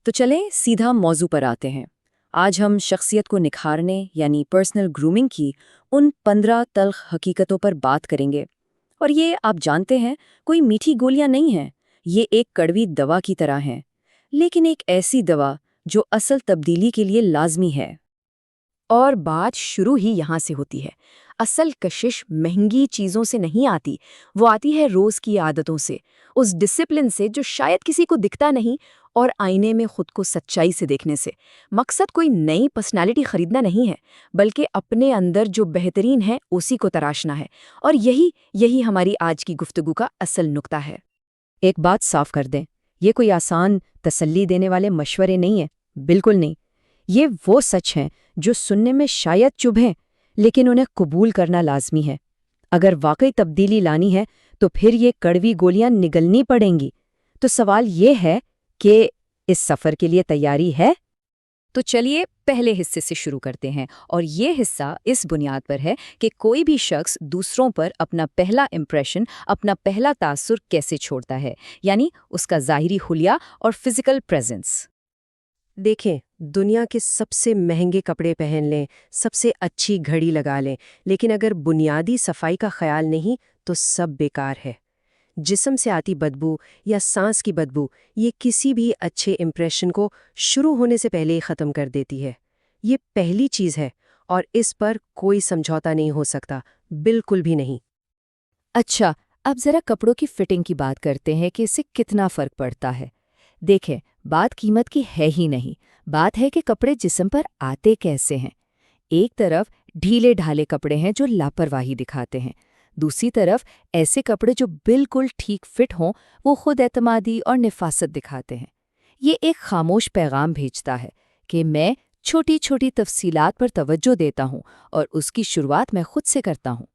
تو چلیں سیدھا موضوع پر آتے ہیں۔ آج ہم شخصیت کو نکھارنے یعنی پرسنل گرومنگ کی ان 15 تلخ حقیقتوں پر بات کریں گے۔ اور یہ آپ جانتے ہیں کوئی میٹھی گولیاں نہیں ہیں، یہ ایک کڑوی دوا کی طرح ہیں، لیکن ایک ایسی دوا جو اصل تبدیلی کے لیے لازمی ہے۔ اور بات شروع ہی یہاں سے ہوتی ہے۔ اصل کشش مہنگی چیزوں سے نہیں آتی، وہ آتی ہے روز کی عادتوں سے، اس ڈسپلن سے جو شاید کسی کو دکھتا نہیں، اور آئینے میں خود کو سچائی سے دیکھنے سے۔ مقصد کوئی نئی پرسنالٹی خریدنا نہیں ہے، بلکہ اپنے اندر جو بہترین ہے اسی کو تراشنا ہے، اور یہی ہماری آج کی گفتگو کا اصل نقطہ ہے۔ ایک بات صاف کر دیں، یہ کوئی آسان تسلی دینے والے مشورے نہیں ہیں، بالکل نہیں۔ یہ وہ سچ ہیں جو سننے میں شاید چبھیں، لیکن انہیں قبول کرنا لازمی ہے۔ اگر واقعی تبدیلی لانی ہے تو پھر یہ کڑوی گولیاں نگلنی پڑیں گی۔ تو سوال یہ ہے کہ اس سفر کے لیے تیاری ہے؟ تو چلیے پہلے حصے سے شروع کرتے ہیں، اور یہ حصہ اس بنیاد پر ہے کہ کوئی بھی شخص دوسروں پر اپنا پہلا امپریشن، اپنا پہلا تاثر کیسے چھوڑتا ہے، یعنی اس کا ظاہری حلیہ اور فزیکل پریزنس۔ دیکھیں، دنیا کے سب سے مہنگے کپڑے پہن لیں، سب سے اچھی گھڑی لگا لیں، لیکن اگر بنیادی صفائی کا خیال نہیں تو سب بیکار ہے۔ جسم سے آتی بدبو یا سانس کی بدبو یہ کسی بھی اچھے امپریشن کو شروع ہونے سے پہلے ہی ختم کر دیتی ہے۔ یہ پہلی چیز ہے، اور اس پر کوئی سمجھوتا نہیں ہو سکتا، بالکل بھی نہیں۔ اچھا، اب ذرا کپڑوں کی فٹنگ کی بات کرتے ہیں کہ اس سے کتنا فرق پڑتا ہے۔ دیکھیں، بات قیمت کی ہے ہی نہیں، بات ہے کہ کپڑے جسم پر آتے کیسے ہیں۔ ایک طرف ڈھیلے ڈھالے کپڑے ہیں جو لاپرواہی دکھاتے ہیں، دوسری طرف ایسے کپڑے جو بالکل ٹھیک فٹ ہوں، وہ خود اعتمادی اور نفاست دکھاتے ہیں۔ یہ ایک خاموش پیغام بھیجتا ہے کہ میں چھوٹی چھوٹی تفصیلات پر توجہ دیتا ہوں، اور اس کی شروعات میں خود سے کرتا ہوں۔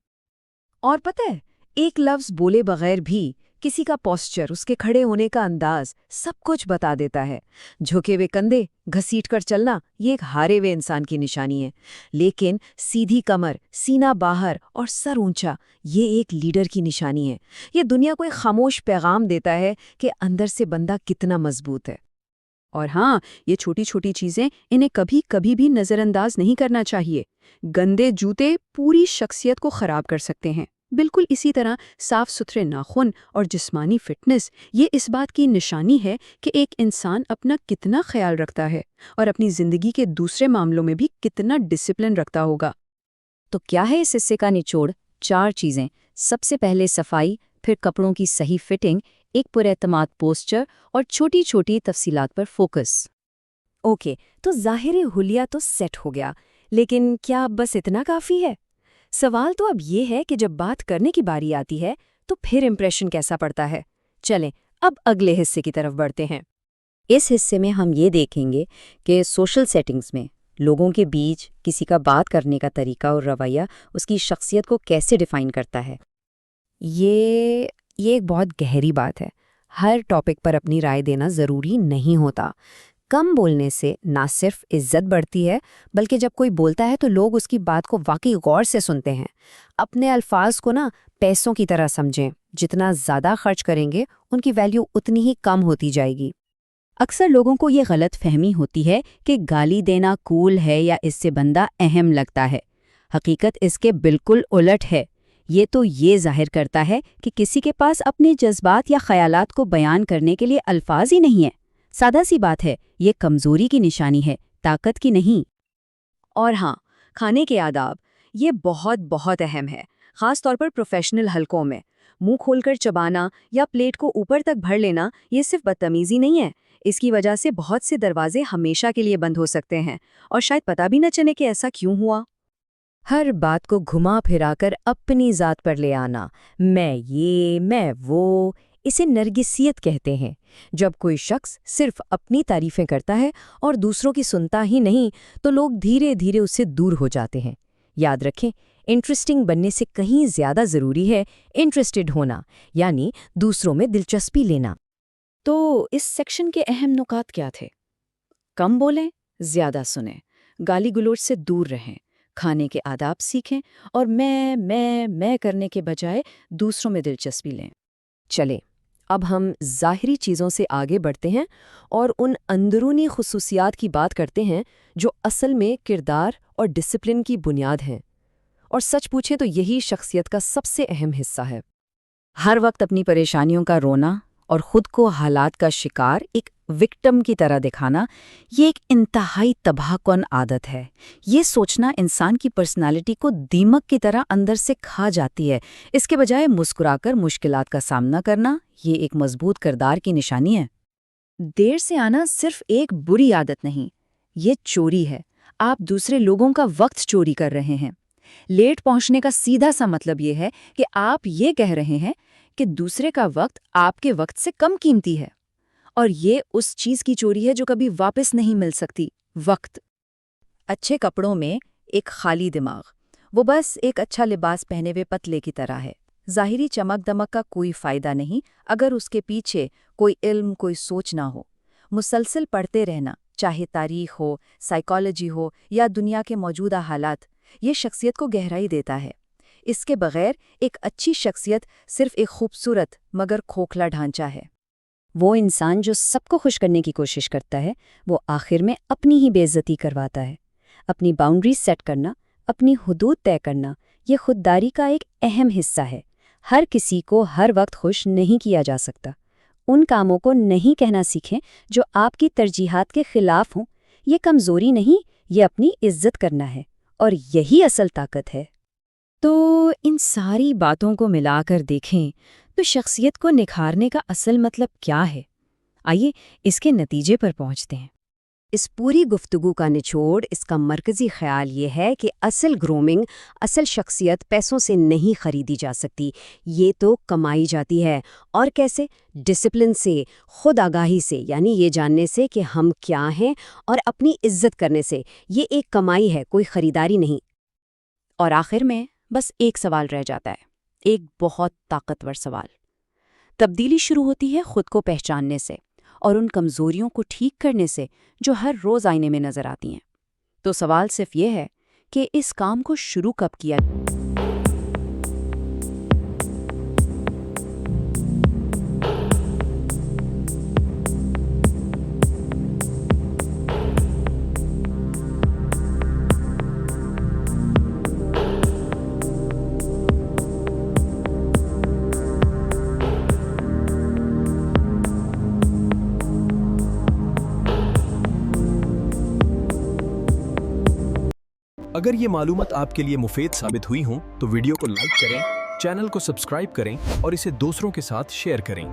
اور پتہ ہے، ایک لفظ بولے بغیر بھی کسی کا پوسچر، اس کے کھڑے ہونے کا انداز سب کچھ بتا دیتا ہے۔ جھکے ہوئے کندھے، گھسیٹ کر چلنا، یہ ایک ہارے ہوئے انسان کی نشانی ہے، لیکن سیدھی کمر، سینہ باہر اور سر اونچا، یہ ایک لیڈر کی نشانی ہے۔ یہ دنیا کو ایک خاموش پیغام دیتا ہے کہ اندر سے بندہ کتنا مضبوط ہے۔ اور ہاں، یہ چھوٹی چھوٹی چیزیں انہیں کبھی بھی نظر انداز نہیں کرنا چاہیے۔ گندے جوتے پوری شخصیت کو خراب کر سکتے ہیں۔ بالکل اسی طرح صاف ستھرے ناخن اور جسمانی فٹنس یہ اس بات کی نشانی ہے کہ ایک انسان اپنا کتنا خیال رکھتا ہے، اور اپنی زندگی کے دوسرے معاملوں میں بھی کتنا ڈسپلن رکھتا ہوگا۔ تو کیا ہے اس حصے کا نچوڑ؟ 4 چیزیں۔ سب سے پہلے صفائی، پھر کپڑوں کی صحیح فٹنگ، ایک پر اعتماد پوسچر، اور چھوٹی چھوٹی تفصیلات پر فوکس۔ اوکے، تو ظاہری حلیہ تو سیٹ ہو گیا، لیکن کیا بس اتنا کافی ہے؟ سوال تو اب یہ ہے کہ جب بات کرنے کی باری آتی ہے تو پھر امپریشن کیسا پڑتا ہے؟ چلیں اب اگلے حصے کی طرف بڑھتے ہیں۔ اس حصے میں ہم یہ دیکھیں گے کہ سوشل سیٹنگز میں لوگوں کے بیچ کسی کا بات کرنے کا طریقہ اور رویہ اس کی شخصیت کو کیسے ڈیفائن کرتا ہے۔ یہ ایک بہت گہری بات ہے۔ ہر ٹاپک پر اپنی رائے دینا ضروری نہیں ہوتا۔ کم بولنے سے نہ صرف عزت بڑھتی ہے، بلکہ جب کوئی بولتا ہے تو لوگ اس کی بات کو واقعی غور سے سنتے ہیں۔ اپنے الفاظ کو پیسوں کی طرح سمجھیں، جتنا زیادہ خرچ کریں گے ان کی ویلیو اتنی ہی کم ہوتی جائے گی۔ اکثر لوگوں کو یہ غلط فہمی ہوتی ہے کہ گالی دینا کول ہے یا اس سے بندہ اہم لگتا ہے۔ حقیقت اس کے بالکل الٹ ہے۔ یہ تو یہ ظاہر کرتا ہے کہ کسی کے پاس اپنے جذبات یا خیالات کو بیان کرنے کے لیے الفاظ ہی نہیں ہیں۔ سادہ سی بات ہے، یہ کمزوری کی نشانی ہے، طاقت کی نہیں۔ اور ہاں، کھانے کے آداب یہ بہت اہم ہے، خاص طور پر پروفیشنل حلقوں میں۔ منہ کھول کر چبانا یا پلیٹ کو اوپر تک بھر لینا یہ صرف بدتمیزی نہیں ہے، اس کی وجہ سے بہت سے دروازے ہمیشہ کے لیے بند ہو سکتے ہیں، اور شاید پتہ بھی نہ چلے کہ ایسا کیوں ہوا۔ ہر بات کو گھما پھرا کر اپنی ذات پر لے آنا، میں وہ، اسے نرگسیت کہتے ہیں۔ جب کوئی شخص صرف اپنی تعریفیں کرتا ہے اور دوسروں کی سنتا ہی نہیں تو لوگ دھیرے دھیرے اس سے دور ہو جاتے ہیں۔ یاد رکھیں، انٹرسٹنگ بننے سے کہیں زیادہ ضروری ہے انٹرسٹڈ ہونا، یعنی دوسروں میں دلچسپی لینا۔ تو اس سیکشن کے اہم نکات کیا تھے؟ کم بولیں، زیادہ سنیں، گالی گلوچ سے دور رہیں، کھانے کے آداب سیکھیں، اور میں کرنے کے بجائے دوسروں میں دلچسپی لیں۔ چلے اب ہم ظاہری چیزوں سے آگے بڑھتے ہیں اور ان اندرونی خصوصیات کی بات کرتے ہیں جو اصل میں کردار اور ڈسپلن کی بنیاد ہیں، اور سچ پوچھیں تو یہی شخصیت کا سب سے اہم حصہ ہے۔ ہر وقت اپنی پریشانیوں کا رونا اور خود کو حالات کا شکار ایک وکٹم کی طرح دکھانا، یہ ایک انتہائی تباہ کن عادت ہے۔ یہ سوچنا انسان کی پرسنالٹی کو دیمک کی طرح اندر سے کھا جاتی ہے۔ اس کے بجائے مسکرا کر مشکلات کا سامنا کرنا، یہ ایک مضبوط کردار کی نشانی ہے۔ دیر سے آنا صرف ایک بری عادت نہیں، یہ چوری ہے۔ آپ دوسرے لوگوں کا وقت چوری کر رہے ہیں۔ لیٹ پہنچنے کا سیدھا سا مطلب یہ ہے کہ آپ یہ کہہ رہے ہیں کہ دوسرے کا وقت آپ کے وقت سے کم قیمتی ہے، اور یہ اس چیز کی چوری ہے جو کبھی واپس نہیں مل سکتی، وقت۔ اچھے کپڑوں میں ایک خالی دماغ، وہ بس ایک اچھا لباس پہنے ہوئے پتلے کی طرح ہے۔ ظاہری چمک دمک کا کوئی فائدہ نہیں اگر اس کے پیچھے کوئی علم، کوئی سوچ نہ ہو۔ مسلسل پڑھتے رہنا، چاہے تاریخ ہو، سائیکالوجی ہو یا دنیا کے موجودہ حالات، یہ شخصیت کو گہرائی دیتا ہے۔ اس کے بغیر ایک اچھی شخصیت صرف ایک خوبصورت مگر کھوکھلا ڈھانچہ ہے۔ وہ انسان جو سب کو خوش کرنے کی کوشش کرتا ہے، وہ آخر میں اپنی ہی بے عزتی کرواتا ہے۔ اپنی باؤنڈریز سیٹ کرنا، اپنی حدود طے کرنا، یہ خودداری کا ایک اہم حصہ ہے۔ ہر کسی کو ہر وقت خوش نہیں کیا جا سکتا۔ ان کاموں کو نہیں کہنا سیکھیں جو آپ کی ترجیحات کے خلاف ہوں۔ یہ کمزوری نہیں، یہ اپنی عزت کرنا ہے، اور یہی اصل طاقت ہے۔ تو ان ساری باتوں کو ملا کر دیکھیں تو شخصیت کو نکھارنے کا اصل مطلب کیا ہے؟ آئیے اس کے نتیجے پر پہنچتے ہیں۔ اس پوری گفتگو کا نچوڑ، اس کا مرکزی خیال یہ ہے کہ اصل گرومنگ، اصل شخصیت پیسوں سے نہیں خریدی جا سکتی، یہ تو کمائی جاتی ہے۔ اور کیسے؟ ڈسپلن سے، خود آگاہی سے، یعنی یہ جاننے سے کہ ہم کیا ہیں، اور اپنی عزت کرنے سے۔ یہ ایک کمائی ہے، کوئی خریداری نہیں۔ اور آخر میں بس ایک سوال رہ جاتا ہے، ایک بہت طاقتور سوال۔ تبدیلی شروع ہوتی ہے خود کو پہچاننے سے، اور ان کمزوریوں کو ٹھیک کرنے سے جو ہر روز آئینے میں نظر آتی ہیں۔ تو سوال صرف یہ ہے کہ اس کام کو شروع کب کیا؟ اگر یہ معلومات آپ کے لیے مفید ثابت ہوئی ہوں تو ویڈیو کو لائک کریں، چینل کو سبسکرائب کریں اور اسے دوسروں کے ساتھ شیئر کریں۔